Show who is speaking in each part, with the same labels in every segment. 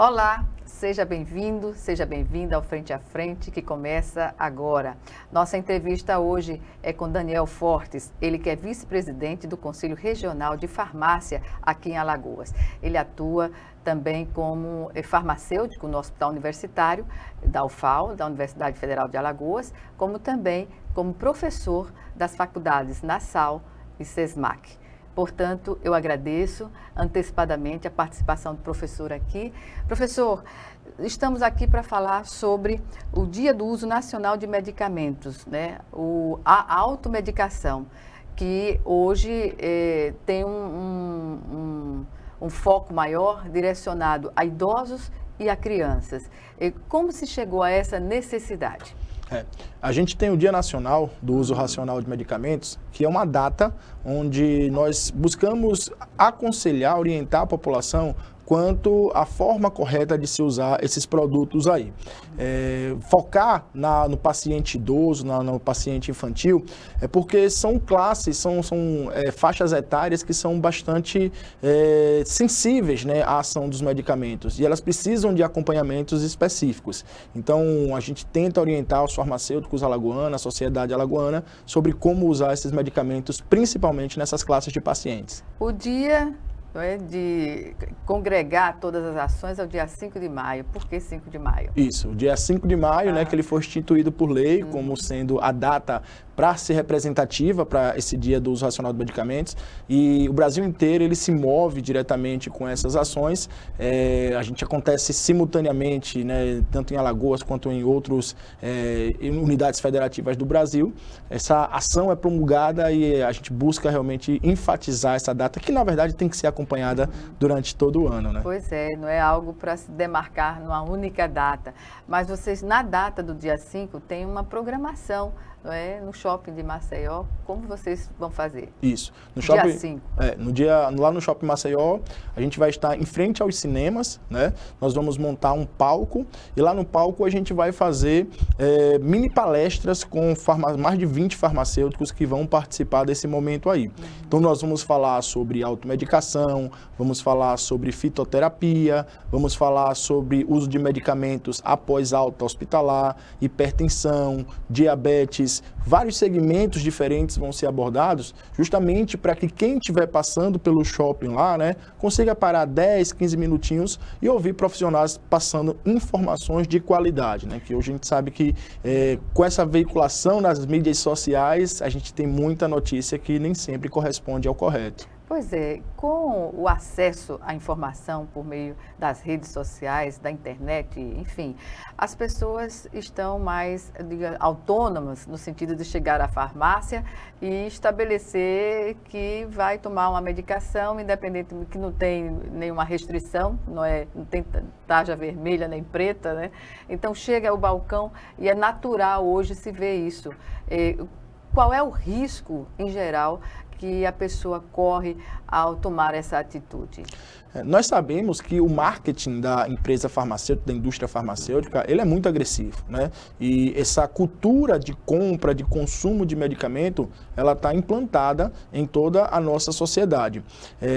Speaker 1: Olá, seja bem-vindo, seja bem-vinda ao Frente a Frente, que começa agora. Nossa entrevista hoje é com Daniel Fortes, ele que é vice-presidente do Conselho Regional de Farmácia aqui em Alagoas. Ele atua também como farmacêutico no Hospital Universitário da UFAL, da Universidade Federal de Alagoas, como também como professor das faculdades Nassau e SESMAC. Portanto, eu agradeço antecipadamente a participação do professor aqui. Professor, estamos aqui para falar sobre o Dia do Uso Nacional de Medicamentos, né? A automedicação, que hoje tem um foco maior direcionado a idosos e a crianças. Como se chegou a essa necessidade?
Speaker 2: A gente tem o Dia Nacional do Uso Racional de Medicamentos, que é uma data onde nós buscamos aconselhar, orientar a população quanto à forma correta de se usar esses produtos aí. Focar no paciente idoso, no paciente infantil, porque são classes, são faixas etárias que são bastante sensíveis, né, à ação dos medicamentos, e elas precisam de acompanhamentos específicos. Então, a gente tenta orientar os farmacêuticos alagoanos, a sociedade alagoana, sobre como usar esses medicamentos, principalmente nessas classes de pacientes.
Speaker 1: O dia de congregar todas as ações é o dia 5 de maio. Por que 5 de maio?
Speaker 2: Isso, o dia 5 de maio, né, que ele foi instituído por lei como sendo a data para ser representativa para esse dia do uso racional de medicamentos, e o Brasil inteiro ele se move diretamente com essas ações. A gente acontece simultaneamente, né, tanto em Alagoas quanto em outras unidades federativas do Brasil. Essa ação é promulgada e a gente busca realmente enfatizar essa data, que na verdade tem que ser acompanhada durante todo o ano, né?
Speaker 1: Pois é, não é algo para se demarcar numa única data, mas vocês na data do dia 5 têm uma programação, não é? No shopping de Maceió. Como vocês vão fazer?
Speaker 2: Isso. No
Speaker 1: dia
Speaker 2: shopping,
Speaker 1: 5.
Speaker 2: Lá no shopping Maceió, a gente vai estar em frente aos cinemas, né? Nós vamos montar um palco e lá no palco a gente vai fazer mini palestras com mais de 20 farmacêuticos que vão participar desse momento aí. Então nós vamos falar sobre automedicação, vamos falar sobre fitoterapia, vamos falar sobre uso de medicamentos após alta hospitalar, hipertensão, diabetes. Vários segmentos diferentes vão ser abordados, justamente para que quem estiver passando pelo shopping lá, né, consiga parar 10, 15 minutinhos e ouvir profissionais passando informações de qualidade, né, que hoje a gente sabe que com essa veiculação nas mídias sociais, a gente tem muita notícia que nem sempre corresponde ao correto.
Speaker 1: Pois é, com o acesso à informação por meio das redes sociais, da internet, enfim, as pessoas estão mais autônomas no sentido de chegar à farmácia e estabelecer que vai tomar uma medicação, independente que não tem nenhuma restrição, não tem tarja vermelha nem preta, né? Então chega ao balcão e é natural hoje se ver isso. Qual é o risco, em geral, que a pessoa corre ao tomar essa atitude?
Speaker 2: Nós sabemos que o marketing da empresa farmacêutica, da indústria farmacêutica, ele é muito agressivo, né? E essa cultura de compra, de consumo de medicamento, ela está implantada em toda a nossa sociedade.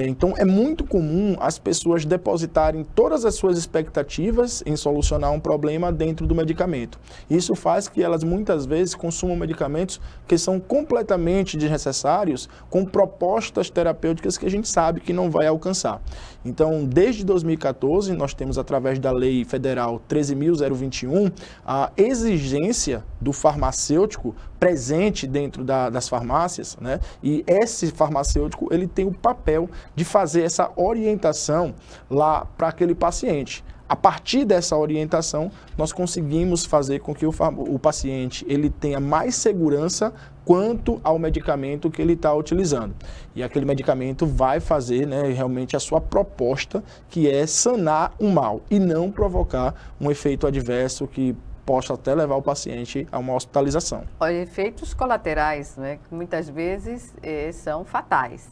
Speaker 2: Então, é muito comum as pessoas depositarem todas as suas expectativas em solucionar um problema dentro do medicamento. Isso faz que elas, muitas vezes, consumam medicamentos que são completamente desnecessários, com propostas terapêuticas que a gente sabe que não vai alcançar. Então, desde 2014, nós temos, através da Lei Federal 13.021, a exigência do farmacêutico presente dentro das farmácias, né? E esse farmacêutico, ele tem o papel de fazer essa orientação lá para aquele paciente. A partir dessa orientação, nós conseguimos fazer com que o paciente ele tenha mais segurança quanto ao medicamento que ele está utilizando. E aquele medicamento vai fazer, né, realmente a sua proposta, que é sanar o mal e não provocar um efeito adverso que possa até levar o paciente a uma hospitalização.
Speaker 1: Olha, efeitos colaterais, né, que muitas vezes são fatais.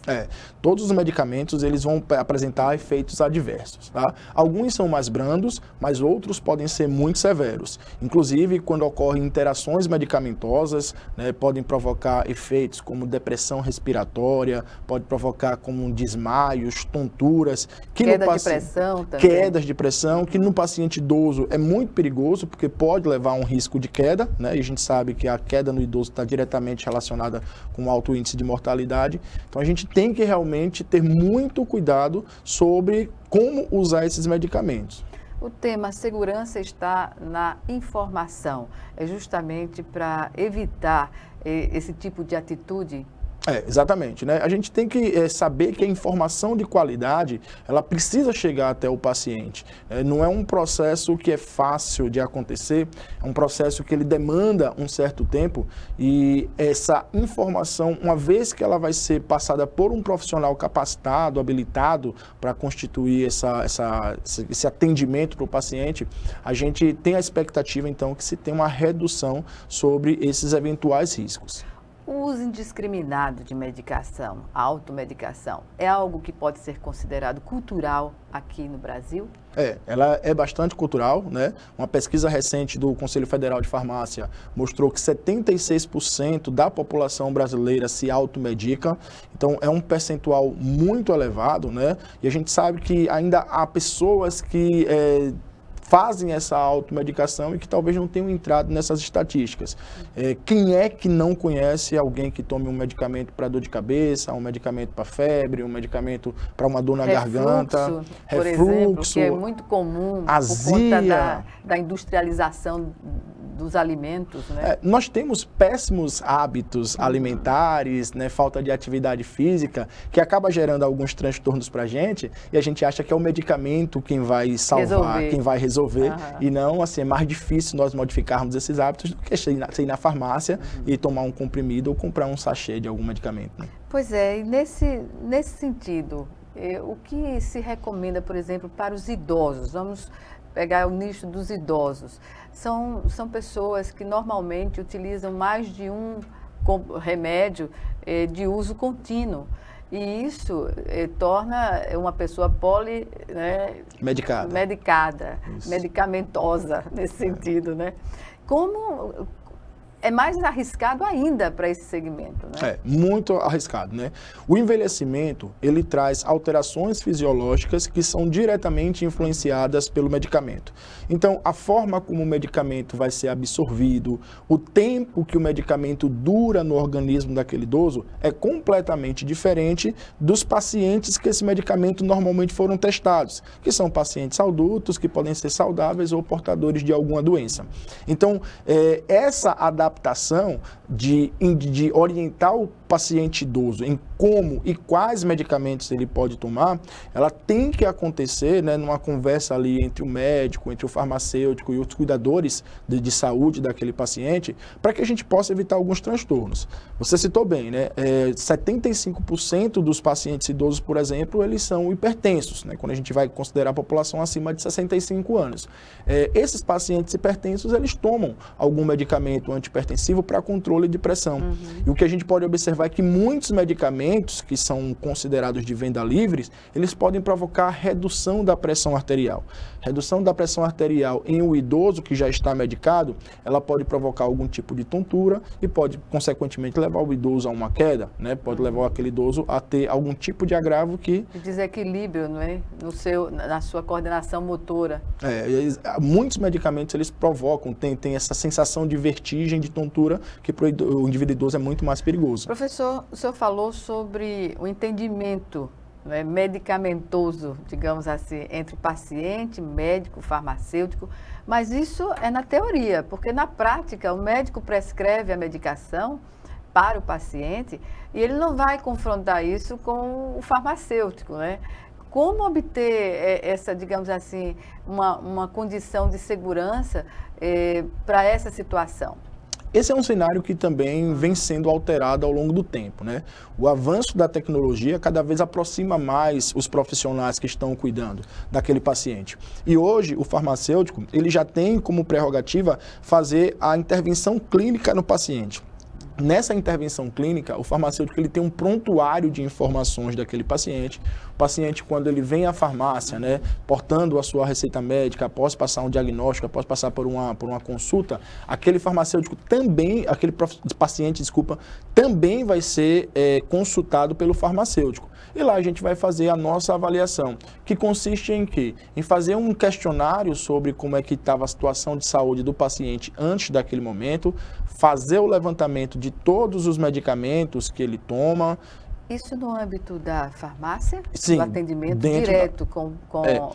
Speaker 2: Todos os medicamentos eles vão apresentar efeitos adversos, tá? Alguns são mais brandos, mas outros podem ser muito severos. Inclusive, quando ocorrem interações medicamentosas, né, podem provocar efeitos como depressão respiratória, pode provocar como desmaios, tonturas, quedas de pressão, que no paciente idoso é muito perigoso, porque pode levar a um risco de queda, né? E a gente sabe que a queda no idoso está diretamente relacionada com alto índice de mortalidade. Então a gente tem que realmente ter muito cuidado sobre como usar esses medicamentos.
Speaker 1: O tema segurança está na informação. É justamente para evitar esse tipo de atitude?
Speaker 2: Exatamente, né? A gente tem que saber que a informação de qualidade, ela precisa chegar até o paciente. Não é um processo que é fácil de acontecer, é um processo que ele demanda um certo tempo e essa informação, uma vez que ela vai ser passada por um profissional capacitado, habilitado para constituir esse atendimento para o paciente, a gente tem a expectativa, então, que se tenha uma redução sobre esses eventuais riscos.
Speaker 1: O uso indiscriminado de medicação, a automedicação, é algo que pode ser considerado cultural aqui no Brasil?
Speaker 2: Ela é bastante cultural, né? Uma pesquisa recente do Conselho Federal de Farmácia mostrou que 76% da população brasileira se automedica, então é um percentual muito elevado, né? E a gente sabe que ainda há pessoas que fazem essa automedicação e que talvez não tenham entrado nessas estatísticas. Quem é que não conhece alguém que tome um medicamento para dor de cabeça, um medicamento para febre, um medicamento para uma dor na garganta,
Speaker 1: por exemplo, que é muito comum
Speaker 2: azia,
Speaker 1: por conta da industrialização dos alimentos, né?
Speaker 2: Nós temos péssimos hábitos alimentares, né, falta de atividade física, que acaba gerando alguns transtornos para a gente, e a gente acha que é o medicamento quem vai salvar, quem vai resolver, e não, assim, é mais difícil nós modificarmos esses hábitos do que ir na farmácia e tomar um comprimido ou comprar um sachê de algum medicamento, né?
Speaker 1: Pois é, e nesse sentido, o que se recomenda, por exemplo, para os idosos? Vamos pegar o nicho dos idosos. São pessoas que normalmente utilizam mais de um remédio de uso contínuo. E isso torna uma pessoa medicada, medicamentosa nesse sentido, né? Como é mais arriscado ainda para esse segmento, né?
Speaker 2: Muito arriscado, né? O envelhecimento, ele traz alterações fisiológicas que são diretamente influenciadas pelo medicamento. Então, a forma como o medicamento vai ser absorvido, o tempo que o medicamento dura no organismo daquele idoso é completamente diferente dos pacientes que esse medicamento normalmente foram testados, que são pacientes adultos, que podem ser saudáveis ou portadores de alguma doença. Então, essa adaptação de orientar o paciente idoso em como e quais medicamentos ele pode tomar, ela tem que acontecer, né, numa conversa ali entre o médico, entre o farmacêutico e os cuidadores de saúde daquele paciente, para que a gente possa evitar alguns transtornos. Você citou bem, né? 75% dos pacientes idosos, por exemplo, eles são hipertensos, né, quando a gente vai considerar a população acima de 65 anos. Esses pacientes hipertensos, eles tomam algum medicamento antihipertensivo para controle de pressão. E o que a gente pode observar é que muitos medicamentos que são considerados de venda livres, eles podem provocar redução da pressão arterial. Redução da pressão arterial em um idoso que já está medicado, ela pode provocar algum tipo de tontura e pode, consequentemente, levar o idoso a uma queda, né? Pode levar aquele idoso a ter algum tipo de agravo que...
Speaker 1: Desequilíbrio, não é? Na sua coordenação motora.
Speaker 2: Muitos medicamentos, eles provocam, tem essa sensação de vertigem, de tontura, que para o indivíduo idoso é muito mais perigoso.
Speaker 1: Professor, o senhor falou sobre o entendimento, né, medicamentoso, digamos assim, entre paciente, médico, farmacêutico, mas isso é na teoria, porque na prática o médico prescreve a medicação para o paciente e ele não vai confrontar isso com o farmacêutico, né? Como obter essa, digamos assim, uma condição de segurança para essa situação?
Speaker 2: Esse é um cenário que também vem sendo alterado ao longo do tempo, né? O avanço da tecnologia cada vez aproxima mais os profissionais que estão cuidando daquele paciente. E hoje, o farmacêutico, ele já tem como prerrogativa fazer a intervenção clínica no paciente. Nessa intervenção clínica, o farmacêutico ele tem um prontuário de informações daquele paciente. O paciente, quando ele vem à farmácia, né, portando a sua receita médica, após passar um diagnóstico, após passar por uma consulta, aquele farmacêutico também, aquele paciente, desculpa, também vai ser consultado pelo farmacêutico. E lá a gente vai fazer a nossa avaliação, que consiste em quê? Em fazer um questionário sobre como é que estava a situação de saúde do paciente antes daquele momento, fazer o levantamento de todos os medicamentos que ele toma.
Speaker 1: Isso no âmbito da farmácia?
Speaker 2: Sim,
Speaker 1: do atendimento direto com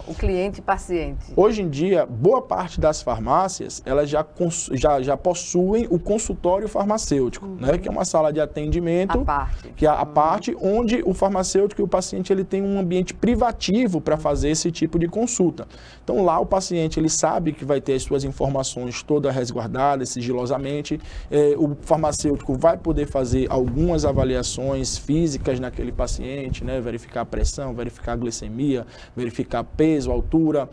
Speaker 1: o cliente e paciente?
Speaker 2: Hoje em dia, boa parte das farmácias, elas já possuem o consultório farmacêutico, né? Que é uma sala de atendimento, que é a parte onde o farmacêutico e o paciente ele tem um ambiente privativo para fazer esse tipo de consulta. Então lá o paciente ele sabe que vai ter as suas informações todas resguardadas sigilosamente, o farmacêutico vai poder fazer algumas avaliações físicas naquele paciente, né? Verificar a pressão, verificar a glicemia, verificar peso, altura.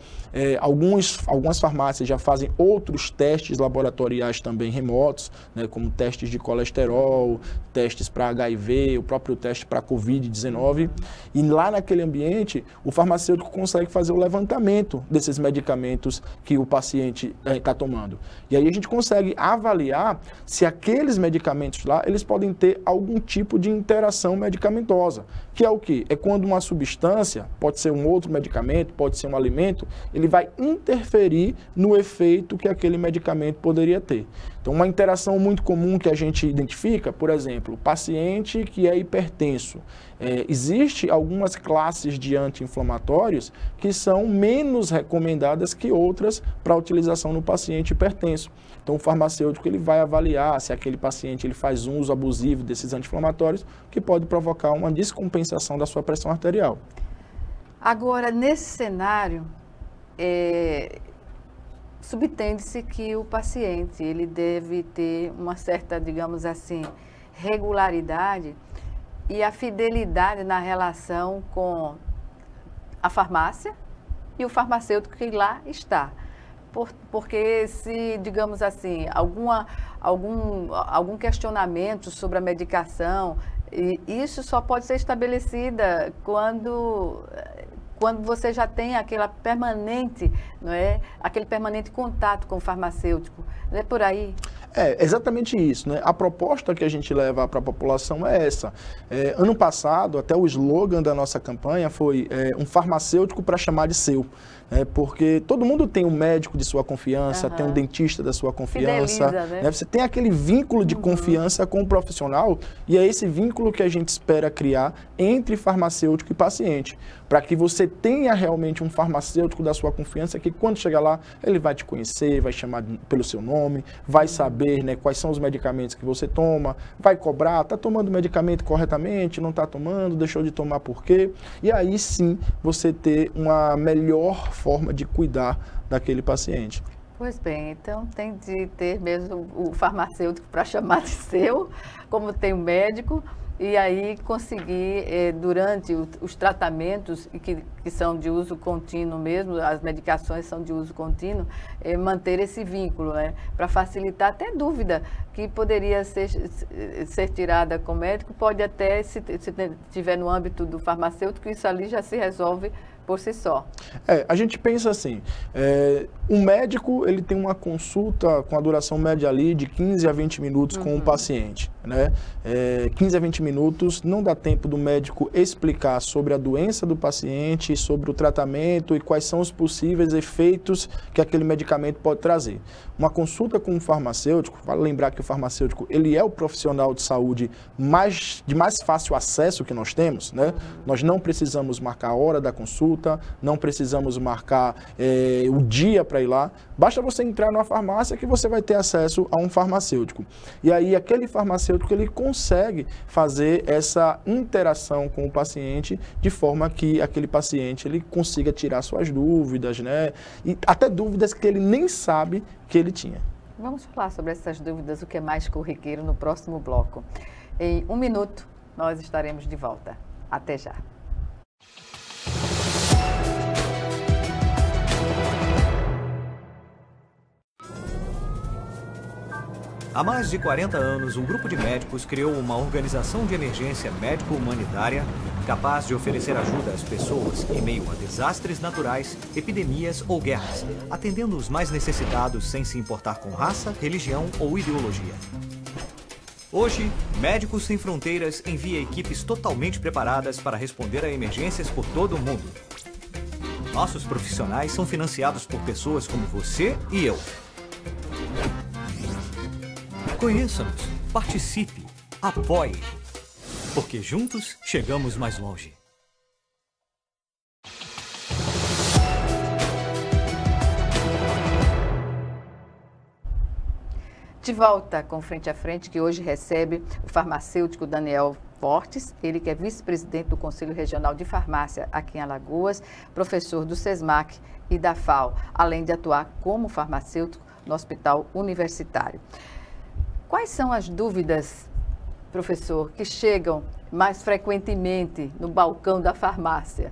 Speaker 2: Algumas farmácias já fazem outros testes laboratoriais também remotos, né? Como testes de colesterol, testes para HIV, o próprio teste para Covid-19. E lá naquele ambiente, o farmacêutico consegue fazer o levantamento desses medicamentos que o paciente está tomando. E aí a gente consegue avaliar se aqueles medicamentos lá, eles podem ter algum tipo de interação medicamentosa, que é o quê? É quando uma substância, pode ser um outro medicamento, pode ser um alimento, ele vai interferir no efeito que aquele medicamento poderia ter. Então, uma interação muito comum que a gente identifica, por exemplo, paciente que é hipertenso. Existe algumas classes de anti-inflamatórios que são menos recomendadas que outras para utilização no paciente hipertenso. Então, o farmacêutico ele vai avaliar se aquele paciente ele faz um uso abusivo desses anti-inflamatórios, que pode provocar uma descompensação da sua pressão arterial.
Speaker 1: Agora, nesse cenário, subtende-se que o paciente ele deve ter uma certa, digamos assim, regularidade e a fidelidade na relação com a farmácia e o farmacêutico que lá está. Porque se, digamos assim, algum questionamento sobre a medicação, isso só pode ser estabelecida quando você já tem aquele permanente contato com o farmacêutico. Não é por aí?
Speaker 2: É exatamente isso, né? A proposta que a gente leva para a população é essa. Ano passado, até o slogan da nossa campanha foi um farmacêutico para chamar de seu. Porque todo mundo tem um médico de sua confiança, tem um dentista da sua confiança.
Speaker 1: Fideliza, né?
Speaker 2: Você tem aquele vínculo de confiança com o profissional e é esse vínculo que a gente espera criar entre farmacêutico e paciente. Para que você tenha realmente um farmacêutico da sua confiança que quando chegar lá, ele vai te conhecer, vai chamar pelo seu nome, vai saber, né, quais são os medicamentos que você toma, vai cobrar, está tomando o medicamento corretamente, não está tomando, deixou de tomar por quê? E aí sim você ter uma melhor forma de cuidar daquele paciente.
Speaker 1: Pois bem, então tem de ter mesmo o farmacêutico para chamar de seu, como tem o médico, e aí conseguir, durante os tratamentos, que são de uso contínuo mesmo, as medicações são de uso contínuo, manter esse vínculo, né? Para facilitar até dúvida que poderia ser tirada com o médico, pode até, se estiver no âmbito do farmacêutico, isso ali já se resolve por si só.
Speaker 2: A gente pensa assim, um médico ele tem uma consulta com a duração média ali de 15 a 20 minutos com o paciente, né? 15 a 20 minutos não dá tempo do médico explicar sobre a doença do paciente, sobre o tratamento e quais são os possíveis efeitos que aquele medicamento pode trazer. Uma consulta com um farmacêutico, vale lembrar que o farmacêutico ele é o profissional de saúde de mais fácil acesso que nós temos, né? Nós não precisamos marcar a hora da consulta, não precisamos marcar o dia para ir lá, basta você entrar numa farmácia que você vai ter acesso a um farmacêutico. E aí aquele farmacêutico ele consegue fazer essa interação com o paciente de forma que aquele paciente ele consiga tirar suas dúvidas, né? E até dúvidas que ele nem sabe que ele tinha.
Speaker 1: Vamos falar sobre essas dúvidas, o que é mais corriqueiro, no próximo bloco. Em 1 minuto, nós estaremos de volta. Até já.
Speaker 3: Há mais de 40 anos, um grupo de médicos criou uma organização de emergência médico-humanitária capaz de oferecer ajuda às pessoas em meio a desastres naturais, epidemias ou guerras, atendendo os mais necessitados sem se importar com raça, religião ou ideologia. Hoje, Médicos Sem Fronteiras envia equipes totalmente preparadas para responder a emergências por todo o mundo. Nossos profissionais são financiados por pessoas como você e eu. Conheça-nos, participe, apoie, porque juntos chegamos mais longe.
Speaker 1: De volta com Frente a Frente, que hoje recebe o farmacêutico Daniel Fortes, ele que é vice-presidente do Conselho Regional de Farmácia aqui em Alagoas, professor do SESMAC e da FAO, além de atuar como farmacêutico no Hospital Universitário. Quais são as dúvidas, professor, que chegam mais frequentemente no balcão da farmácia?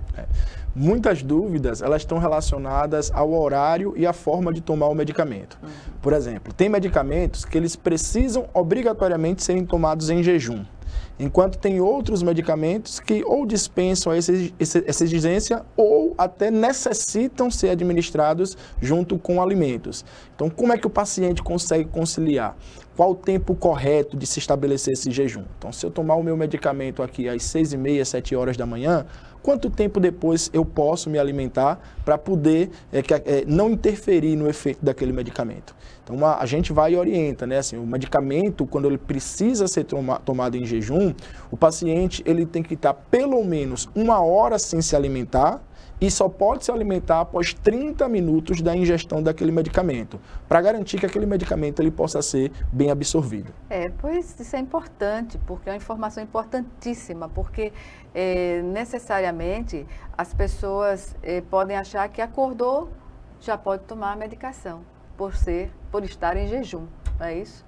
Speaker 2: Muitas dúvidas, elas estão relacionadas ao horário e à forma de tomar o medicamento. Por exemplo, tem medicamentos que eles precisam obrigatoriamente serem tomados em jejum, enquanto tem outros medicamentos que ou dispensam essa exigência ou até necessitam ser administrados junto com alimentos. Então, como é que o paciente consegue conciliar? Qual o tempo correto de se estabelecer esse jejum? Então, se eu tomar o meu medicamento aqui às 6h30, 7 horas da manhã, quanto tempo depois eu posso me alimentar para poder não interferir no efeito daquele medicamento? Então, a gente vai e orienta, né? Assim, o medicamento, quando ele precisa ser tomado em jejum, o paciente ele tem que estar pelo menos 1 hora sem se alimentar e só pode se alimentar após 30 minutos da ingestão daquele medicamento, para garantir que aquele medicamento ele possa ser bem absorvido.
Speaker 1: Pois isso é importante, porque é uma informação importantíssima, porque necessariamente as pessoas podem achar que acordou, já pode tomar a medicação, por estar em jejum, não é isso?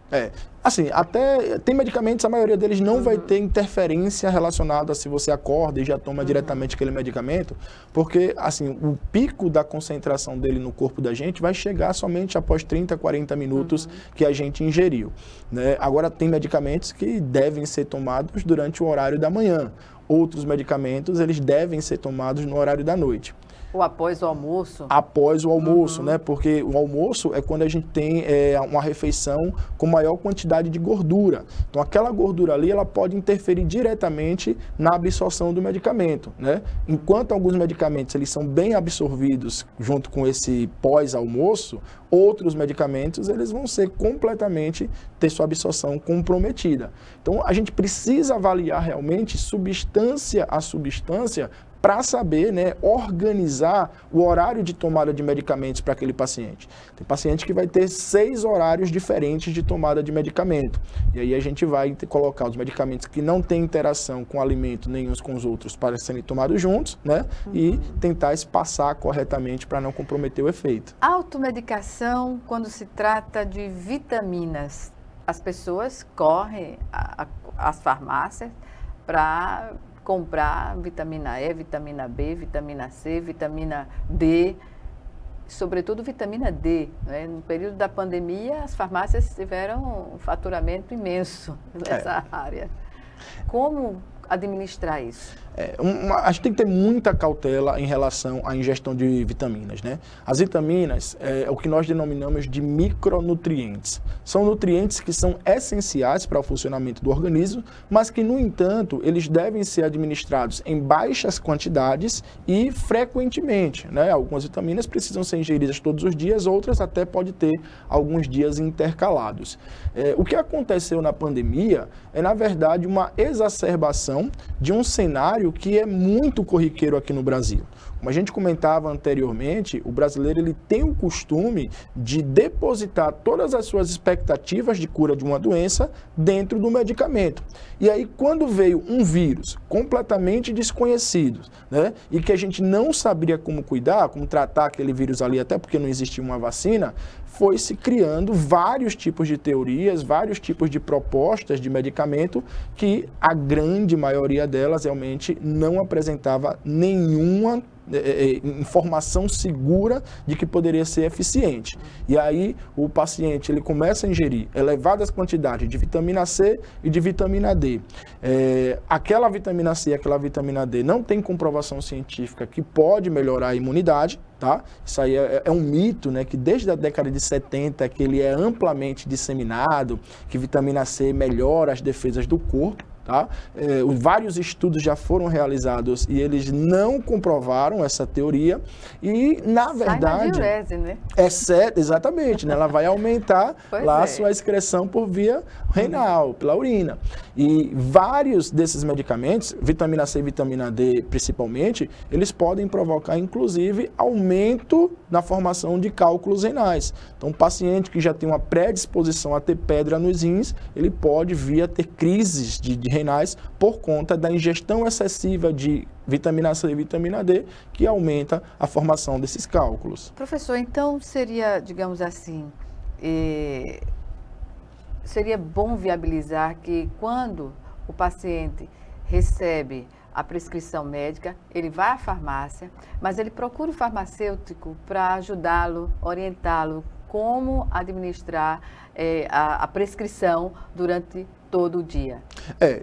Speaker 2: Assim, até tem medicamentos, a maioria deles não vai ter interferência relacionada a se você acorda e já toma diretamente aquele medicamento, porque, assim, o pico da concentração dele no corpo da gente vai chegar somente após 30, 40 minutos que a gente ingeriu, né? Agora, tem medicamentos que devem ser tomados durante o horário da manhã. Outros medicamentos, eles devem ser tomados no horário da noite.
Speaker 1: Ou após o almoço?
Speaker 2: Após o almoço, né? Porque o almoço é quando a gente tem uma refeição com maior quantidade de gordura. Então, aquela gordura ali, ela pode interferir diretamente na absorção do medicamento, né? Enquanto alguns medicamentos, eles são bem absorvidos junto com esse pós-almoço, outros medicamentos, eles vão ser completamente, ter sua absorção comprometida. Então, a gente precisa avaliar realmente substância a substância para saber, né, organizar o horário de tomada de medicamentos para aquele paciente. Tem paciente que vai ter 6 horários diferentes de tomada de medicamento. E aí a gente vai colocar os medicamentos que não têm interação com o alimento nem uns com os outros para serem tomados juntos, né, e tentar espaçar corretamente para não comprometer o efeito.
Speaker 1: Automedicação quando se trata de vitaminas. As pessoas correm às farmácias para comprar vitamina E, vitamina B, vitamina C, vitamina D, sobretudo vitamina D, né? No período da pandemia, as farmácias tiveram um faturamento imenso nessa área. Como administrar isso?
Speaker 2: A gente tem que ter muita cautela em relação à ingestão de vitaminas, né? As vitaminas é o que nós denominamos de micronutrientes. São nutrientes que são essenciais para o funcionamento do organismo, mas que, no entanto, eles devem ser administrados em baixas quantidades e frequentemente, né? Algumas vitaminas precisam ser ingeridas todos os dias, outras até pode ter alguns dias intercalados. O que aconteceu na pandemia é, na verdade, uma exacerbação de um cenário que é muito corriqueiro aqui no Brasil. Como a gente comentava anteriormente, o brasileiro ele tem o costume de depositar todas as suas expectativas de cura de uma doença dentro do medicamento. E aí, quando veio um vírus completamente desconhecido, né, e que a gente não sabia como cuidar, como tratar aquele vírus ali, até porque não existia uma vacina, foi se criando vários tipos de teorias, vários tipos de propostas de medicamento que a grande maioria delas realmente não apresentava nenhuma informação segura de que poderia ser eficiente. E aí o paciente ele começa a ingerir elevadas quantidades de vitamina C e de vitamina D. Aquela vitamina C e aquela vitamina D não tem comprovação científica que pode melhorar a imunidade, tá? Isso aí é um mito, né, que desde a década de 70 que ele é amplamente disseminado, que vitamina C melhora as defesas do corpo. Tá? Vários estudos já foram realizados e eles não comprovaram essa teoria e, na verdade,
Speaker 1: diurese, né?
Speaker 2: Exatamente, né? Ela vai aumentar a sua excreção por via renal, pela urina. E vários desses medicamentos, vitamina C e vitamina D principalmente, eles podem provocar, inclusive, aumento na formação de cálculos renais. Então, um paciente que já tem uma predisposição a ter pedra nos rins, ele pode vir a ter crises de renais por conta da ingestão excessiva de vitamina C e vitamina D, que aumenta a formação desses cálculos.
Speaker 1: Professor, então seria, digamos assim, seria bom viabilizar que quando o paciente recebe a prescrição médica, ele vai à farmácia, mas ele procura o farmacêutico para ajudá-lo, orientá-lo como administrar a prescrição durante todo o dia.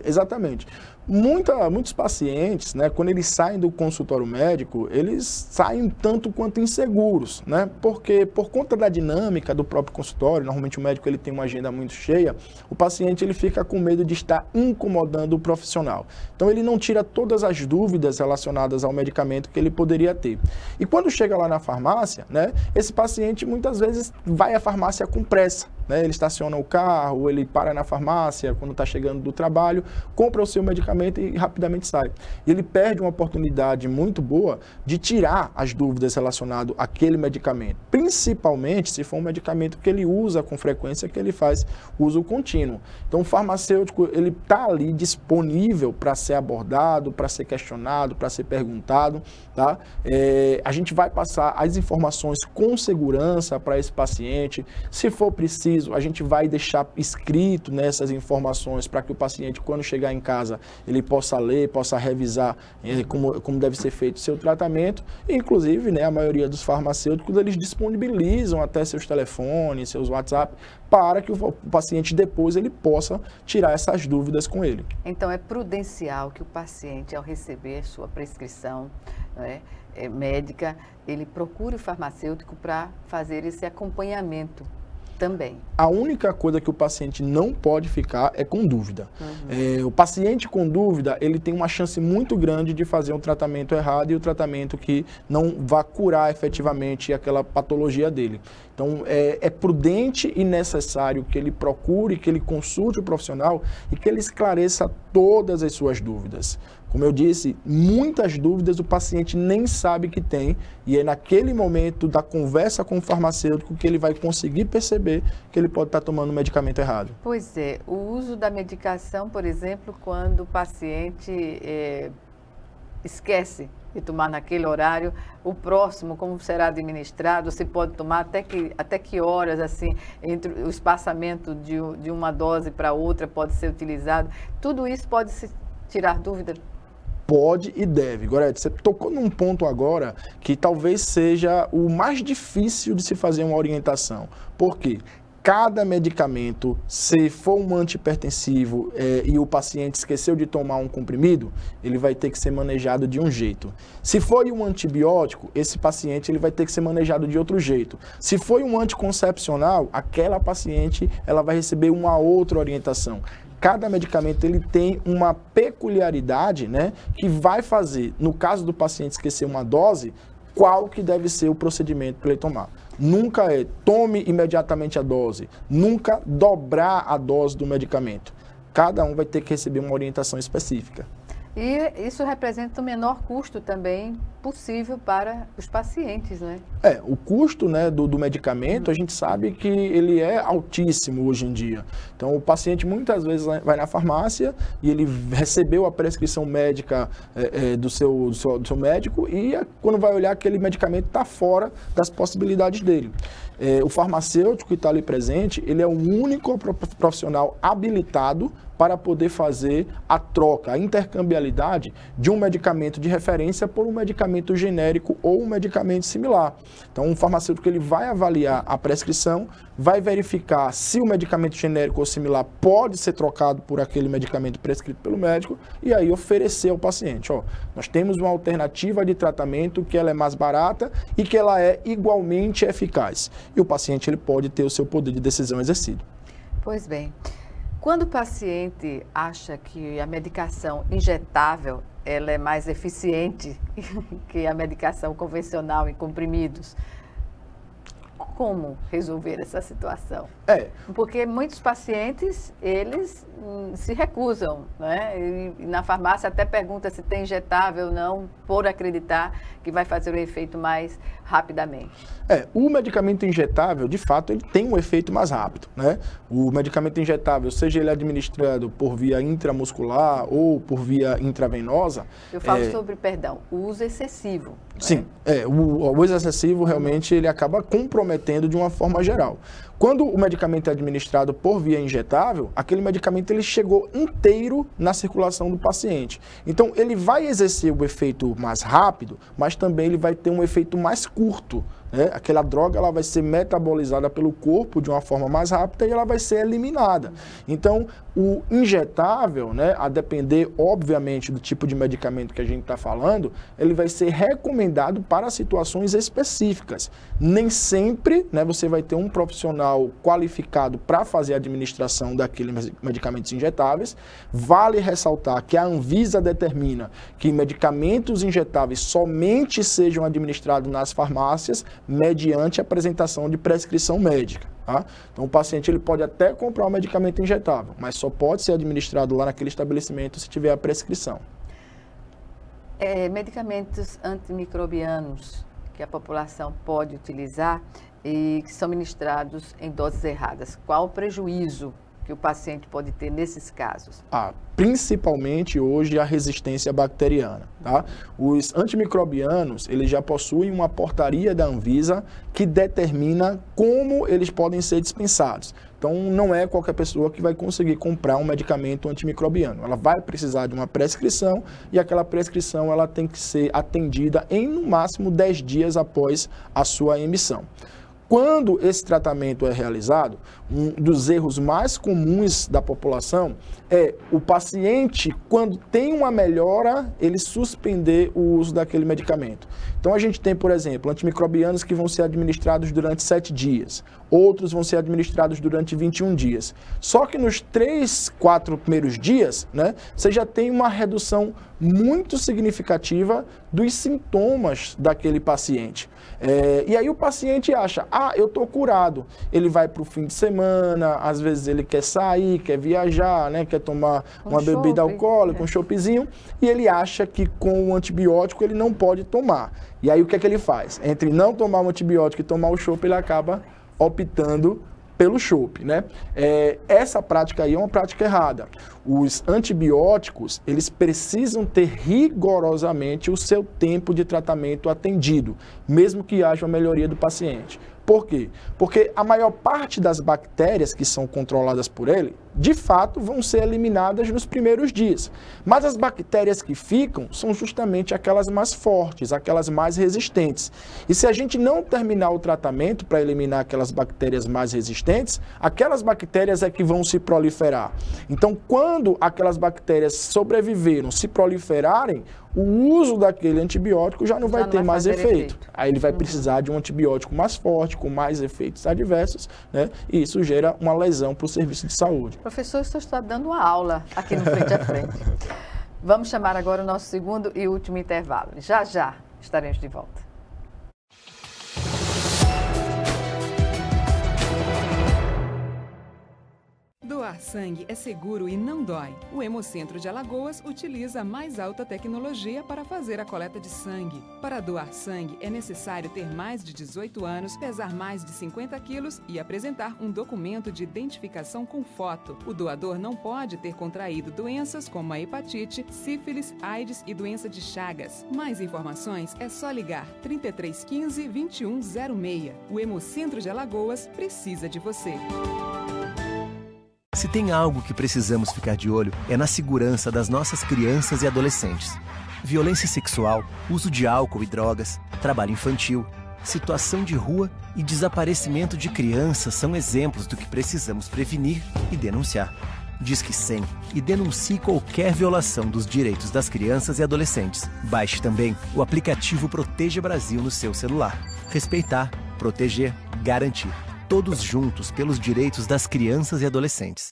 Speaker 2: Exatamente. Muitos pacientes, né, quando eles saem do consultório médico, eles saem tanto quanto inseguros, né? Porque por conta da dinâmica do próprio consultório, normalmente o médico ele tem uma agenda muito cheia, o paciente ele fica com medo de estar incomodando o profissional. Então ele não tira todas as dúvidas relacionadas ao medicamento que ele poderia ter. E quando chega lá na farmácia, né, esse paciente muitas vezes vai à farmácia com pressa. Ele estaciona o carro, ele para na farmácia quando está chegando do trabalho, compra o seu medicamento e rapidamente sai. E ele perde uma oportunidade muito boa de tirar as dúvidas relacionadas àquele medicamento, principalmente se for um medicamento que ele usa com frequência, que ele faz uso contínuo. Então o farmacêutico ele está ali disponível para ser abordado, para ser questionado, para ser perguntado, tá? A gente vai passar as informações com segurança para esse paciente. Se for preciso, a gente vai deixar escrito nessas informações para que o paciente, quando chegar em casa, ele possa ler, possa revisar como deve ser feito o seu tratamento. E, inclusive, né, a maioria dos farmacêuticos, eles disponibilizam até seus telefones, seus WhatsApp, para que o paciente depois ele possa tirar essas dúvidas com ele.
Speaker 1: Então, é prudencial que o paciente, ao receber sua prescrição, né, médica, ele procure o farmacêutico para fazer esse acompanhamento também.
Speaker 2: A única coisa que o paciente não pode ficar é com dúvida. O paciente com dúvida, ele tem uma chance muito grande de fazer um tratamento errado e o tratamento que não vai curar efetivamente aquela patologia dele. Então, é prudente e necessário que ele procure, que ele consulte o profissional e que ele esclareça todas as suas dúvidas. Como eu disse, muitas dúvidas o paciente nem sabe que tem e é naquele momento da conversa com o farmacêutico que ele vai conseguir perceber que ele pode estar tomando um medicamento errado.
Speaker 1: Pois é, o uso da medicação, por exemplo, quando o paciente esquece de tomar naquele horário, o próximo, como será administrado, se pode tomar até que horas, assim, entre o espaçamento de uma dose para outra pode ser utilizado, tudo isso pode se tirar dúvida?
Speaker 2: Pode e deve. Gorete, você tocou num ponto agora que talvez seja o mais difícil de se fazer uma orientação. Por quê? Cada medicamento, se for um antihipertensivo e o paciente esqueceu de tomar um comprimido, ele vai ter que ser manejado de um jeito. Se for um antibiótico, esse paciente ele vai ter que ser manejado de outro jeito. Se for um anticoncepcional, aquela paciente ela vai receber uma outra orientação. Cada medicamento ele tem uma peculiaridade, né, que vai fazer, no caso do paciente esquecer uma dose, qual que deve ser o procedimento para ele tomar. Nunca tome imediatamente a dose, nunca dobrar a dose do medicamento. Cada um vai ter que receber uma orientação específica.
Speaker 1: E isso representa o menor custo também possível para os pacientes, né?
Speaker 2: O custo, né, do medicamento, a gente sabe que ele é altíssimo hoje em dia. Então, o paciente muitas vezes vai na farmácia e ele recebeu a prescrição médica do seu médico e quando vai olhar, aquele medicamento está fora das possibilidades dele. O farmacêutico que está ali presente, ele é o único profissional habilitado para poder fazer a troca, a intercambiabilidade de um medicamento de referência por um medicamento genérico ou um medicamento similar. Então, o farmacêutico ele vai avaliar a prescrição, vai verificar se o medicamento genérico ou similar pode ser trocado por aquele medicamento prescrito pelo médico e aí oferecer ao paciente, nós temos uma alternativa de tratamento que ela é mais barata e que ela é igualmente eficaz. E o paciente ele pode ter o seu poder de decisão exercido.
Speaker 1: Pois bem. Quando o paciente acha que a medicação injetável ela é mais eficiente que a medicação convencional em comprimidos, como resolver essa situação? Porque muitos pacientes, eles se recusam, né? E na farmácia até pergunta se tem injetável ou não, por acreditar que vai fazer o efeito mais rapidamente.
Speaker 2: O medicamento injetável, de fato, ele tem um efeito mais rápido, né? O medicamento injetável, seja ele administrado por via intramuscular ou por via intravenosa...
Speaker 1: Eu falo sobre, o uso excessivo.
Speaker 2: Sim, o uso excessivo realmente ele acaba comprometendo de uma forma geral. Quando o medicamento é administrado por via injetável, aquele medicamento ele chegou inteiro na circulação do paciente. Então, ele vai exercer o efeito mais rápido, mas também ele vai ter um efeito mais curto. Aquela droga ela vai ser metabolizada pelo corpo de uma forma mais rápida e ela vai ser eliminada. Então, o injetável, a depender, obviamente, do tipo de medicamento que a gente está falando, ele vai ser recomendado para situações específicas. Nem sempre você vai ter um profissional qualificado para fazer a administração daqueles medicamentos injetáveis. Vale ressaltar que a Anvisa determina que medicamentos injetáveis somente sejam administrados nas farmácias mediante apresentação de prescrição médica. Tá? Então, o paciente ele pode até comprar um medicamento injetável, mas só pode ser administrado lá naquele estabelecimento se tiver a prescrição.
Speaker 1: Medicamentos antimicrobianos que a população pode utilizar e que são ministrados em doses erradas. Qual o prejuízo que o paciente pode ter nesses casos?
Speaker 2: Principalmente hoje a resistência bacteriana. Tá? Os antimicrobianos, eles já possuem uma portaria da Anvisa que determina como eles podem ser dispensados. Então, não é qualquer pessoa que vai conseguir comprar um medicamento antimicrobiano. Ela vai precisar de uma prescrição e aquela prescrição ela tem que ser atendida em, no máximo, 10 dias após a sua emissão. Quando esse tratamento é realizado, um dos erros mais comuns da população é o paciente, quando tem uma melhora, ele suspender o uso daquele medicamento. Então, a gente tem, por exemplo, antimicrobianos que vão ser administrados durante 7 dias. Outros vão ser administrados durante 21 dias. Só que nos 3, 4 primeiros dias, você já tem uma redução muito significativa dos sintomas daquele paciente. E aí o paciente acha, eu estou curado. Ele vai para o fim de semana, às vezes ele quer sair, quer viajar, quer tomar uma bebida alcoólica, um choppzinho, e ele acha que com o antibiótico ele não pode tomar. E aí o que é que ele faz? Entre não tomar um antibiótico e tomar o chopp, ele acaba optando pelo chopp, Essa prática aí é uma prática errada. Os antibióticos, eles precisam ter rigorosamente o seu tempo de tratamento atendido, mesmo que haja uma melhoria do paciente. Por quê? Porque a maior parte das bactérias que são controladas por ele, de fato, vão ser eliminadas nos primeiros dias. Mas as bactérias que ficam são justamente aquelas mais fortes, aquelas mais resistentes. E se a gente não terminar o tratamento para eliminar aquelas bactérias mais resistentes, aquelas bactérias é que vão se proliferar. Então, quando aquelas bactérias sobreviveram, se proliferarem, o uso daquele antibiótico já não vai ter mais efeito. Aí ele vai precisar de um antibiótico mais forte, com mais efeitos adversos, e isso gera uma lesão para o serviço de saúde.
Speaker 1: Professor, estou dando uma aula aqui no Frente a Frente. Vamos chamar agora o nosso segundo e último intervalo. Já estaremos de volta.
Speaker 4: Doar Doar sangue é seguro e não dói. O Hemocentro de Alagoas utiliza a mais alta tecnologia para fazer a coleta de sangue. Para doar sangue, é necessário ter mais de 18 anos, pesar mais de 50 quilos e apresentar um documento de identificação com foto. O doador não pode ter contraído doenças como a hepatite, sífilis, AIDS e doença de Chagas. Mais informações é só ligar 3315 2106. O Hemocentro de Alagoas precisa de você.
Speaker 5: Se tem algo que precisamos ficar de olho, é na segurança das nossas crianças e adolescentes. Violência sexual, uso de álcool e drogas, trabalho infantil, situação de rua e desaparecimento de crianças são exemplos do que precisamos prevenir e denunciar. Disque 100 e denuncie qualquer violação dos direitos das crianças e adolescentes. Baixe também o aplicativo Proteja Brasil no seu celular. Respeitar, proteger, garantir. Todos juntos pelos direitos das crianças e adolescentes.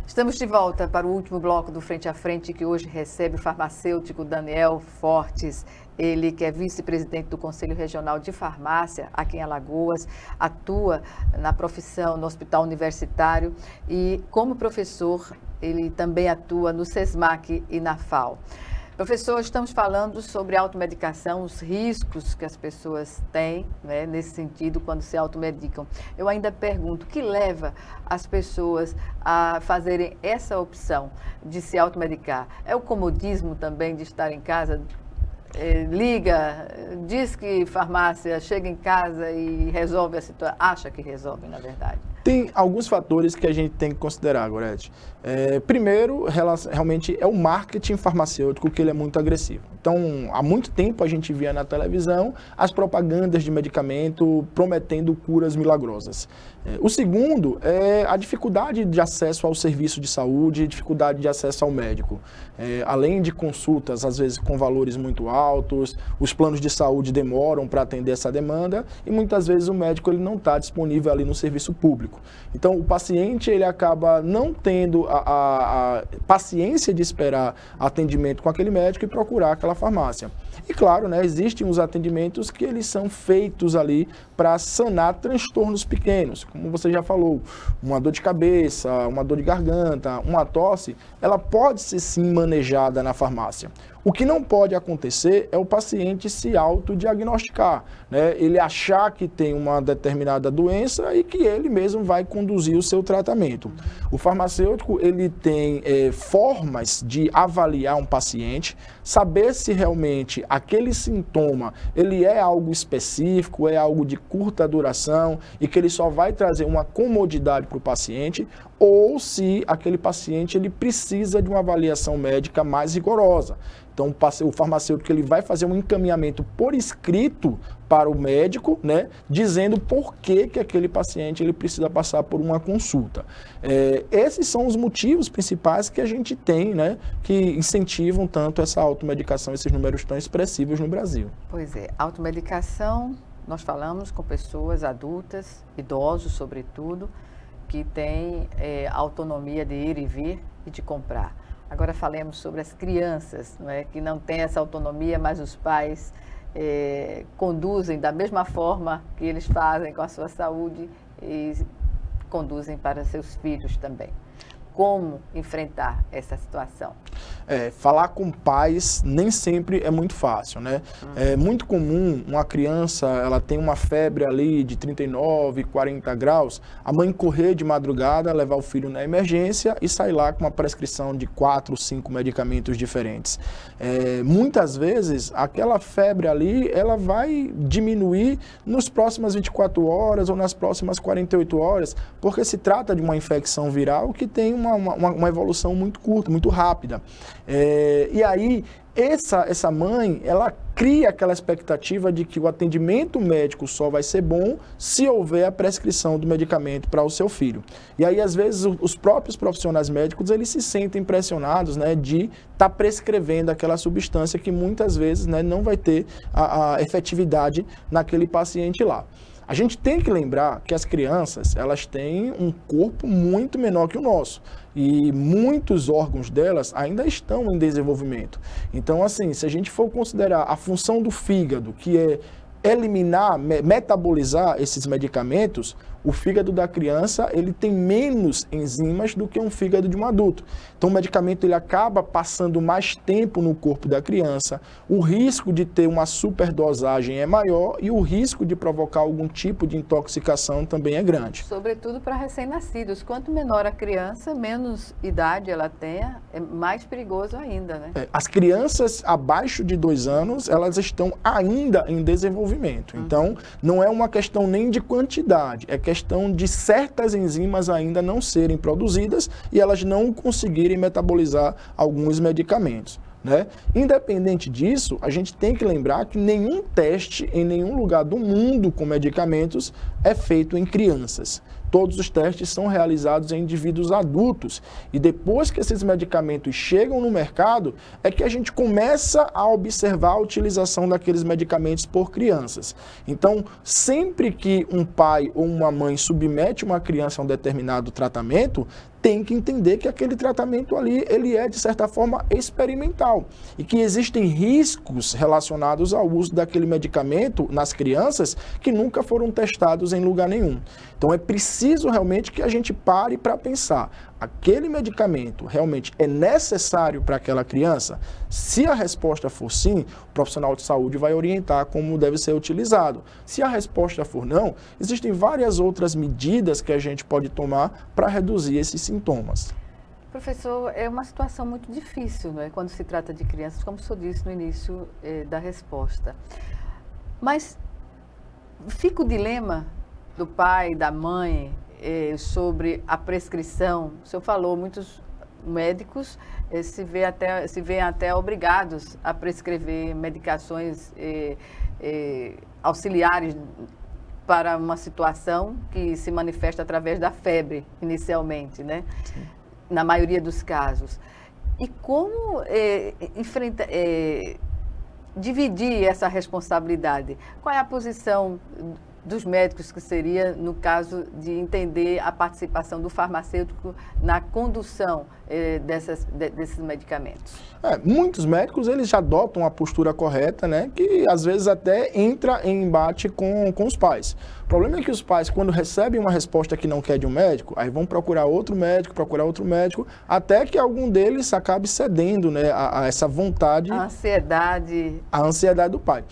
Speaker 1: Estamos de volta para o último bloco do Frente a Frente, que hoje recebe o farmacêutico Daniel Fortes. Ele que é vice-presidente do Conselho Regional de Farmácia aqui em Alagoas, atua na profissão no Hospital Universitário e como professor ele também atua no SESMAC e na FAO. Professor, estamos falando sobre automedicação, os riscos que as pessoas têm, né, nesse sentido, quando se automedicam. Eu ainda pergunto, o que leva as pessoas a fazerem essa opção de se automedicar? É o comodismo também de estar em casa? Liga, diz que farmácia, chega em casa e resolve a situação, acha que resolve, na verdade.
Speaker 2: Tem alguns fatores que a gente tem que considerar, Gorete. Primeiro, realmente é o marketing farmacêutico, que ele é muito agressivo. Então, há muito tempo a gente via na televisão as propagandas de medicamento prometendo curas milagrosas. O segundo é a dificuldade de acesso ao serviço de saúde, dificuldade de acesso ao médico. Além de consultas, às vezes com valores muito altos, os planos de saúde demoram para atender essa demanda e muitas vezes o médico ele não está disponível ali no serviço público. Então, o paciente ele acaba não tendo a paciência de esperar atendimento com aquele médico e procurar aquela farmácia. E claro, né, existem os atendimentos que eles são feitos ali para sanar transtornos pequenos, como você já falou, uma dor de cabeça, uma dor de garganta, uma tosse, ela pode ser sim manejada na farmácia. O que não pode acontecer é o paciente se autodiagnosticar, né? Ele achar que tem uma determinada doença e que ele mesmo vai conduzir o seu tratamento. O farmacêutico ele tem formas de avaliar um paciente, saber se realmente aquele sintoma ele é algo específico, é algo de curta duração e que ele só vai trazer uma comodidade para o paciente, ou se aquele paciente ele precisa de uma avaliação médica mais rigorosa. Então, o farmacêutico ele vai fazer um encaminhamento por escrito para o médico, né, dizendo por que aquele paciente ele precisa passar por uma consulta. Esses são os motivos principais que a gente tem, né, que incentivam tanto essa automedicação, esses números tão expressivos no Brasil.
Speaker 1: Pois é, automedicação, nós falamos com pessoas adultas, idosos sobretudo, que têm autonomia de ir e vir e de comprar. Agora falemos sobre as crianças, não é? Que não têm essa autonomia, mas os pais conduzem da mesma forma que eles fazem com a sua saúde e conduzem para seus filhos também. Como enfrentar essa situação?
Speaker 2: Falar com pais nem sempre é muito fácil, né? É muito comum uma criança, ela tem uma febre ali de 39, 40 graus, a mãe correr de madrugada, levar o filho na emergência e sair lá com uma prescrição de 4, 5 medicamentos diferentes. Muitas vezes, aquela febre ali, ela vai diminuir nas próximas 24 horas ou nas próximas 48 horas, porque se trata de uma infecção viral que tem uma evolução muito curta, muito rápida. E aí, essa mãe, ela cria aquela expectativa de que o atendimento médico só vai ser bom se houver a prescrição do medicamento para o seu filho. E aí, às vezes, os próprios profissionais médicos, eles se sentem pressionados, né, de estar prescrevendo aquela substância que muitas vezes, né, não vai ter a efetividade naquele paciente lá. A gente tem que lembrar que as crianças, elas têm um corpo muito menor que o nosso e muitos órgãos delas ainda estão em desenvolvimento. Então, assim, se a gente for considerar a função do fígado, que é eliminar, metabolizar esses medicamentos, o fígado da criança ele tem menos enzimas do que um fígado de um adulto. Então o medicamento ele acaba passando mais tempo no corpo da criança, o risco de ter uma superdosagem é maior e o risco de provocar algum tipo de intoxicação também é grande.
Speaker 1: Sobretudo para recém-nascidos. Quanto menor a criança, menos idade ela tenha, é mais perigoso ainda, né?
Speaker 2: As crianças abaixo de 2 anos, elas estão ainda em desenvolvimento. Então, não é uma questão nem de quantidade, é questão de certas enzimas ainda não serem produzidas e elas não conseguirem metabolizar alguns medicamentos, né? Independente disso, a gente tem que lembrar que nenhum teste em nenhum lugar do mundo com medicamentos é feito em crianças. Todos os testes são realizados em indivíduos adultos e depois que esses medicamentos chegam no mercado é que a gente começa a observar a utilização daqueles medicamentos por crianças. Então, sempre que um pai ou uma mãe submete uma criança a um determinado tratamento, tem que entender que aquele tratamento ali, ele é, de certa forma, experimental. E que existem riscos relacionados ao uso daquele medicamento nas crianças que nunca foram testados em lugar nenhum. Então, é preciso realmente que a gente pare para pensar, aquele medicamento realmente é necessário para aquela criança? Se a resposta for sim, o profissional de saúde vai orientar como deve ser utilizado. Se a resposta for não, existem várias outras medidas que a gente pode tomar para reduzir esses sintomas.
Speaker 1: Professor, é uma situação muito difícil, não é? Quando se trata de crianças, como o senhor disse no início da resposta. Mas fica o dilema do pai, da mãe, sobre a prescrição. O senhor falou, muitos médicos se veem até obrigados a prescrever medicações auxiliares para uma situação que se manifesta através da febre, inicialmente, né? Sim. Na maioria dos casos. E como dividir essa responsabilidade? Qual é a posição dos médicos que seria, no caso de entender a participação do farmacêutico na condução desses medicamentos?
Speaker 2: Muitos médicos, eles já adotam a postura correta, né, que às vezes até entra em embate com os pais. O problema é que os pais, quando recebem uma resposta que não quer de um médico, aí vão procurar outro médico, até que algum deles acabe cedendo, né, a essa vontade. A ansiedade do pai.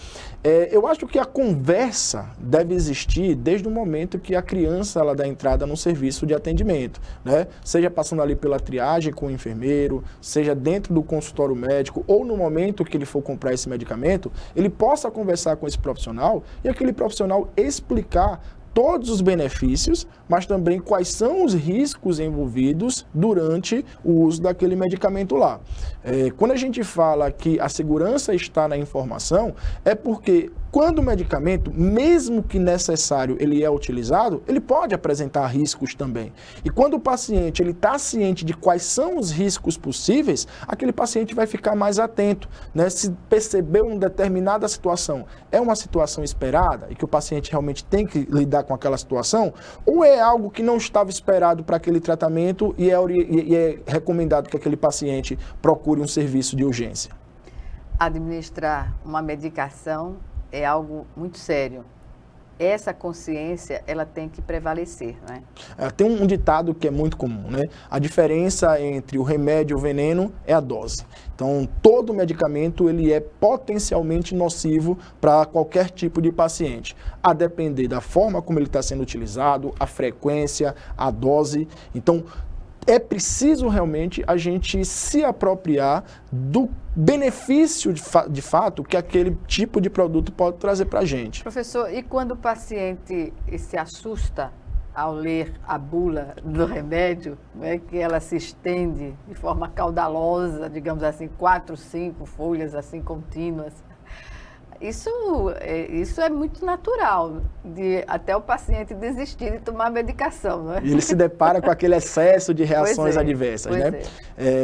Speaker 2: Eu acho que a conversa deve existir desde o momento que a criança ela dá entrada no serviço de atendimento, né? Seja passando ali pela triagem com o enfermeiro, seja dentro do consultório médico ou no momento que ele for comprar esse medicamento, ele possa conversar com esse profissional e aquele profissional explicar todos os benefícios, mas também quais são os riscos envolvidos durante o uso daquele medicamento lá. Quando a gente fala que a segurança está na informação, é porque quando o medicamento, mesmo que necessário, ele é utilizado, ele pode apresentar riscos também. E quando o paciente está ciente de quais são os riscos possíveis, aquele paciente vai ficar mais atento, né? Se percebeu uma determinada situação, é uma situação esperada e que o paciente realmente tem que lidar com aquela situação, ou é algo que não estava esperado para aquele tratamento e é recomendado que aquele paciente procure um serviço de urgência.
Speaker 1: Administrar uma medicação é algo muito sério. Essa consciência, ela tem que prevalecer, né?
Speaker 2: Tem um ditado que é muito comum, né? A diferença entre o remédio e o veneno é a dose. Então, todo medicamento, ele é potencialmente nocivo para qualquer tipo de paciente, a depender da forma como ele está sendo utilizado, a frequência, a dose. Então, é preciso realmente a gente se apropriar do benefício de fato que aquele tipo de produto pode trazer para a gente.
Speaker 1: Professor, e quando o paciente se assusta ao ler a bula do remédio, né, que ela se estende de forma caudalosa, digamos assim, 4, 5 folhas assim contínuas, isso é muito natural, de até o paciente desistir de tomar a medicação, não é?
Speaker 2: E ele se depara com aquele excesso de reações adversas, né?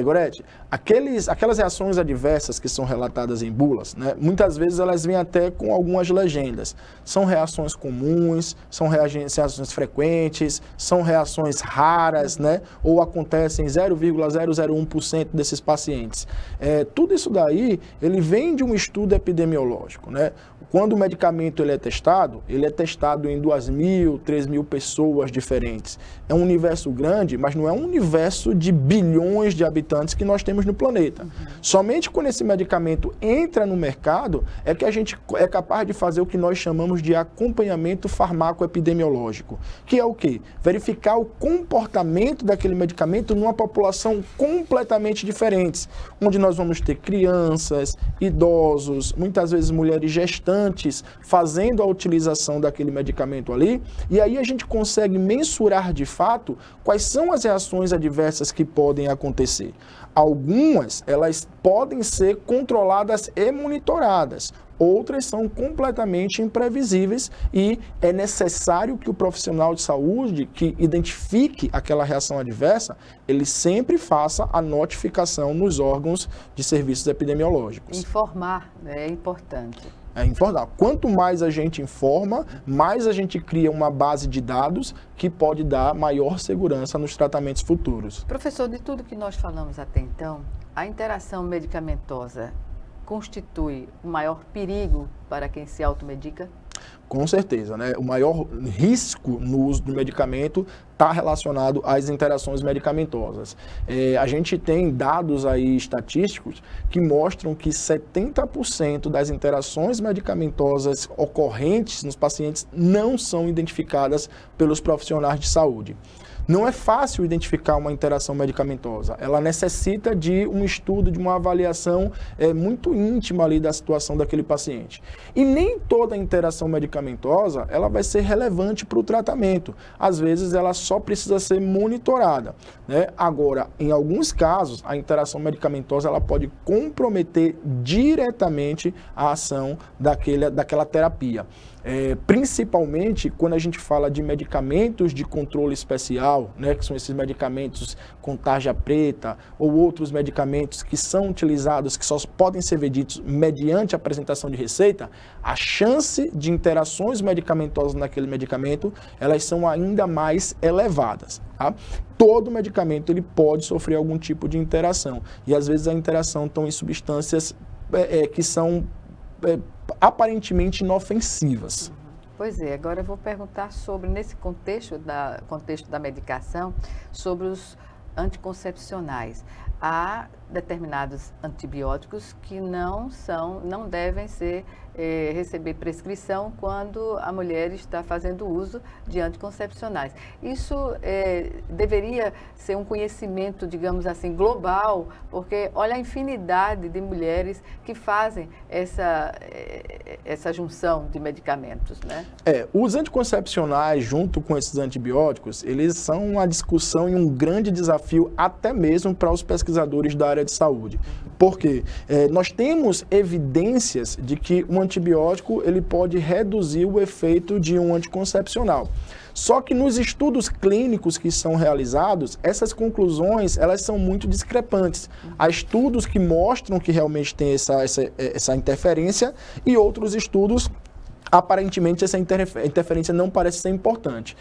Speaker 2: Gorete, aquelas reações adversas que são relatadas em bulas, né, muitas vezes elas vêm até com algumas legendas. São reações comuns, são reações frequentes, são reações raras, né? Ou acontecem em 0,001% desses pacientes. Tudo isso daí, ele vem de um estudo epidemiológico, né? Quando o medicamento ele é testado em 2.000, 3.000 pessoas diferentes. É um universo grande, mas não é um universo de bilhões de habitantes que nós temos no planeta. Somente quando esse medicamento entra no mercado é que a gente é capaz de fazer o que nós chamamos de acompanhamento farmacoepidemiológico, que é o quê? Verificar o comportamento daquele medicamento numa população completamente diferente, onde nós vamos ter crianças, idosos, muitas vezes mulheres gestantes, fazendo a utilização daquele medicamento ali, e aí a gente consegue mensurar de fato quais são as reações adversas que podem acontecer. Algumas, elas podem ser controladas e monitoradas. Outras são completamente imprevisíveis e é necessário que o profissional de saúde que identifique aquela reação adversa, ele sempre faça a notificação nos órgãos de serviços epidemiológicos.
Speaker 1: Informar, né, é importante.
Speaker 2: É informar. Quanto mais a gente informa, mais a gente cria uma base de dados que pode dar maior segurança nos tratamentos futuros.
Speaker 1: Professor, de tudo que nós falamos até então, a interação medicamentosa constitui o maior perigo para quem se automedica?
Speaker 2: Com certeza, né? O maior risco no uso do medicamento está relacionado às interações medicamentosas. A gente tem dados aí estatísticos que mostram que 70% das interações medicamentosas ocorrentes nos pacientes não são identificadas pelos profissionais de saúde. Não é fácil identificar uma interação medicamentosa. Ela necessita de um estudo, de uma avaliação muito íntima ali da situação daquele paciente. E nem toda interação medicamentosa ela vai ser relevante para o tratamento. Às vezes ela só precisa ser monitorada, né? Agora, em alguns casos, a interação medicamentosa ela pode comprometer diretamente a ação daquela terapia. Principalmente quando a gente fala de medicamentos de controle especial, né, que são esses medicamentos com tarja preta ou outros medicamentos que são utilizados, que só podem ser vendidos mediante apresentação de receita, a chance de interações medicamentosas naquele medicamento, elas são ainda mais elevadas. Tá? Todo medicamento ele pode sofrer algum tipo de interação e às vezes a interação está em substâncias que são aparentemente inofensivas.
Speaker 1: Pois é, agora eu vou perguntar sobre, nesse contexto da medicação, sobre os anticoncepcionais. Há determinados antibióticos que não devem receber prescrição quando a mulher está fazendo uso de anticoncepcionais. Isso deveria ser um conhecimento, digamos assim, global, porque olha a infinidade de mulheres que fazem essa junção de medicamentos, né?
Speaker 2: Os anticoncepcionais, junto com esses antibióticos, eles são uma discussão e um grande desafio até mesmo para os pesquisadores da área de saúde. Porque nós temos evidências de que um antibiótico ele pode reduzir o efeito de um anticoncepcional. Só que nos estudos clínicos que são realizados, essas conclusões elas são muito discrepantes. Há estudos que mostram que realmente tem essa interferência e outros estudos aparentemente essa interferência não parece ser importante.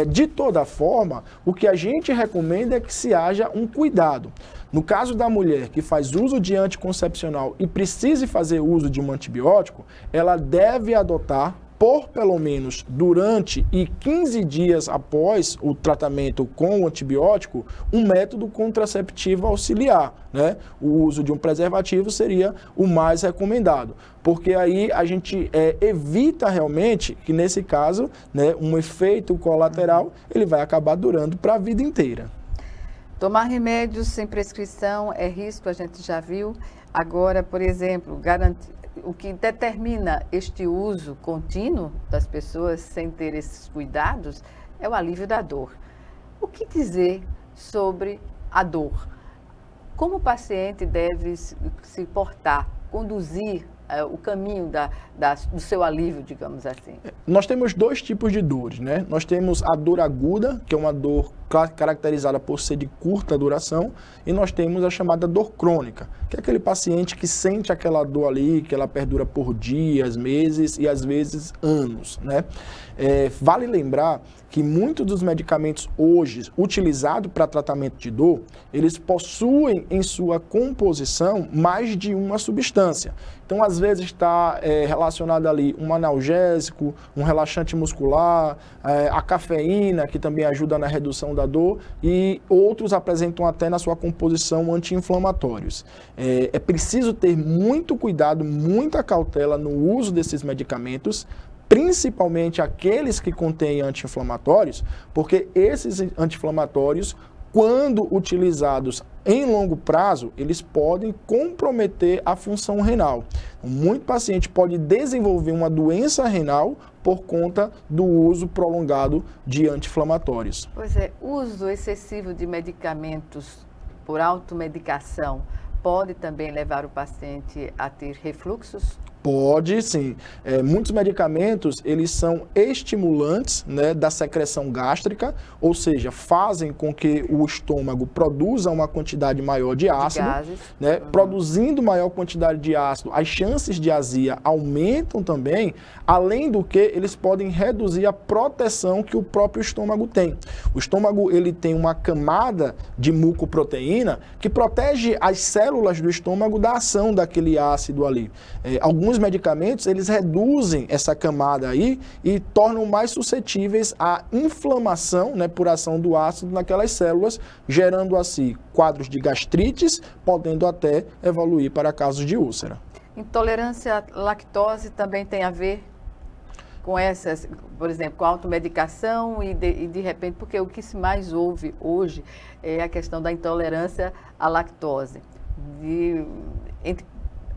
Speaker 2: De toda forma, o que a gente recomenda é que se haja um cuidado. No caso da mulher que faz uso de anticoncepcional e precise fazer uso de um antibiótico, ela deve adotar por pelo menos durante e 15 dias após o tratamento com o antibiótico, um método contraceptivo auxiliar, né? O uso de um preservativo seria o mais recomendado, porque aí a gente evita realmente que nesse caso, né, um efeito colateral, ele vai acabar durando para a vida inteira.
Speaker 1: Tomar remédios sem prescrição é risco, a gente já viu. Agora, por exemplo, o que determina este uso contínuo das pessoas sem ter esses cuidados é o alívio da dor. O que dizer sobre a dor? Como o paciente deve se portar, conduzir o caminho do seu alívio, digamos assim?
Speaker 2: Nós temos dois tipos de dores, né? Nós temos a dor aguda, que é uma dor caracterizada por ser de curta duração, e nós temos a chamada dor crônica, que é aquele paciente que sente aquela dor ali, que ela perdura por dias, meses e às vezes anos, né? Vale lembrar que muitos dos medicamentos hoje utilizados para tratamento de dor, eles possuem em sua composição mais de uma substância. Então, às vezes está relacionado ali um analgésico, um relaxante muscular, a cafeína, que também ajuda na redução da dor, e outros apresentam até na sua composição anti-inflamatórios. É preciso ter muito cuidado, muita cautela no uso desses medicamentos, principalmente aqueles que contêm anti-inflamatórios, porque esses anti-inflamatórios, quando utilizados em longo prazo, eles podem comprometer a função renal. Muito paciente pode desenvolver uma doença renal por conta do uso prolongado de anti-inflamatórios.
Speaker 1: Pois é, uso excessivo de medicamentos por automedicação pode também levar o paciente a ter refluxos?
Speaker 2: Pode, sim. Muitos medicamentos, eles são estimulantes, né, da secreção gástrica, ou seja, fazem com que o estômago produza uma quantidade maior de ácido, né, produzindo maior quantidade de ácido, as chances de azia aumentam também, além do que eles podem reduzir a proteção que o próprio estômago tem. O estômago, ele tem uma camada de mucoproteína que protege as células do estômago da ação daquele ácido ali. Alguns medicamentos, eles reduzem essa camada aí e tornam mais suscetíveis à inflamação, né, por ação do ácido naquelas células, gerando assim quadros de gastrites, podendo até evoluir para casos de úlcera.
Speaker 1: Intolerância à lactose também tem a ver com essas, por exemplo, com a automedicação e de repente, porque o que se mais ouve hoje é a questão da intolerância à lactose. Entre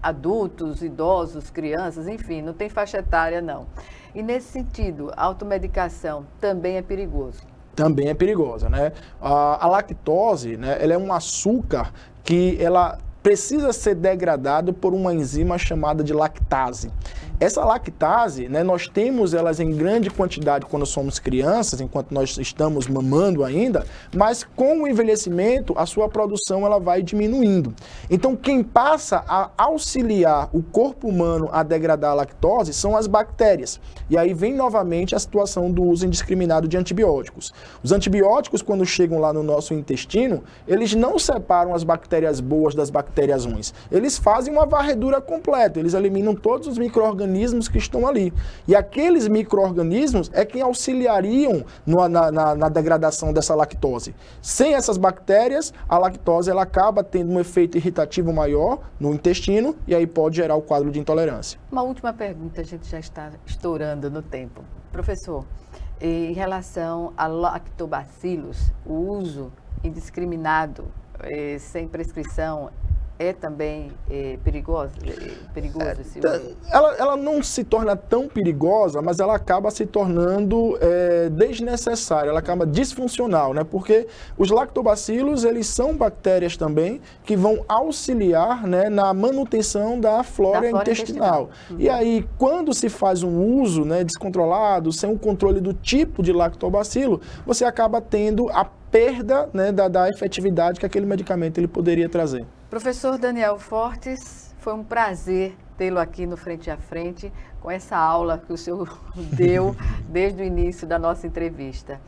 Speaker 1: adultos, idosos, crianças, enfim, não tem faixa etária, não. E nesse sentido, a automedicação também é perigoso?
Speaker 2: Também é perigosa, né? A lactose, né, ela é um açúcar que ela precisa ser degradado por uma enzima chamada de lactase. Essa lactase, né, nós temos elas em grande quantidade quando somos crianças, enquanto nós estamos mamando ainda, mas com o envelhecimento, a sua produção ela vai diminuindo. Então, quem passa a auxiliar o corpo humano a degradar a lactose são as bactérias. E aí vem novamente a situação do uso indiscriminado de antibióticos. Os antibióticos, quando chegam lá no nosso intestino, eles não separam as bactérias boas das bactérias ruins. Eles fazem uma varredura completa, eles eliminam todos os micro-organismos que estão ali. E aqueles micro-organismos é quem auxiliariam na degradação dessa lactose. Sem essas bactérias, a lactose ela acaba tendo um efeito irritativo maior no intestino e aí pode gerar o quadro de intolerância.
Speaker 1: Uma última pergunta, a gente já está estourando no tempo. Professor, em relação a lactobacilos, o uso indiscriminado, sem prescrição, é também perigoso esse uso?
Speaker 2: Ela não se torna tão perigosa, mas ela acaba se tornando desnecessária, ela acaba disfuncional, né? Porque os lactobacilos, eles são bactérias também que vão auxiliar, né, na manutenção da flora intestinal. E aí, quando se faz um uso, né, descontrolado, sem o controle do tipo de lactobacilo, você acaba tendo a perda, né, da efetividade que aquele medicamento ele poderia trazer.
Speaker 1: Professor Daniel Fortes, foi um prazer tê-lo aqui no Frente a Frente com essa aula que o senhor deu desde o início da nossa entrevista.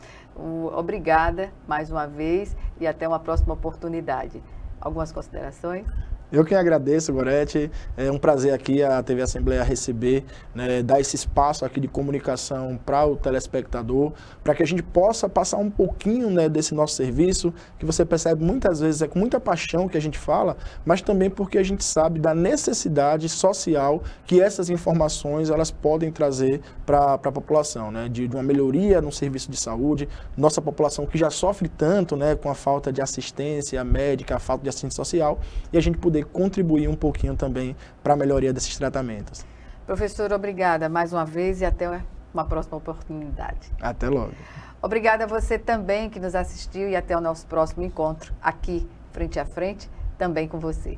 Speaker 1: Obrigada mais uma vez e até uma próxima oportunidade. Algumas considerações?
Speaker 2: Eu que agradeço, Gorete. É um prazer aqui a TV Assembleia receber, né, dar esse espaço aqui de comunicação para o telespectador, para que a gente possa passar um pouquinho, né, desse nosso serviço, que você percebe muitas vezes é com muita paixão que a gente fala, mas também porque a gente sabe da necessidade social que essas informações elas podem trazer para a população, né, de uma melhoria no serviço de saúde, nossa população que já sofre tanto, né, com a falta de assistência médica, a falta de assistência social, e a gente poder contribuir um pouquinho também para a melhoria desses tratamentos.
Speaker 1: Professor, obrigada mais uma vez e até uma próxima oportunidade.
Speaker 2: Até logo.
Speaker 1: Obrigada a você também que nos assistiu e até o nosso próximo encontro aqui, frente a frente, também com você.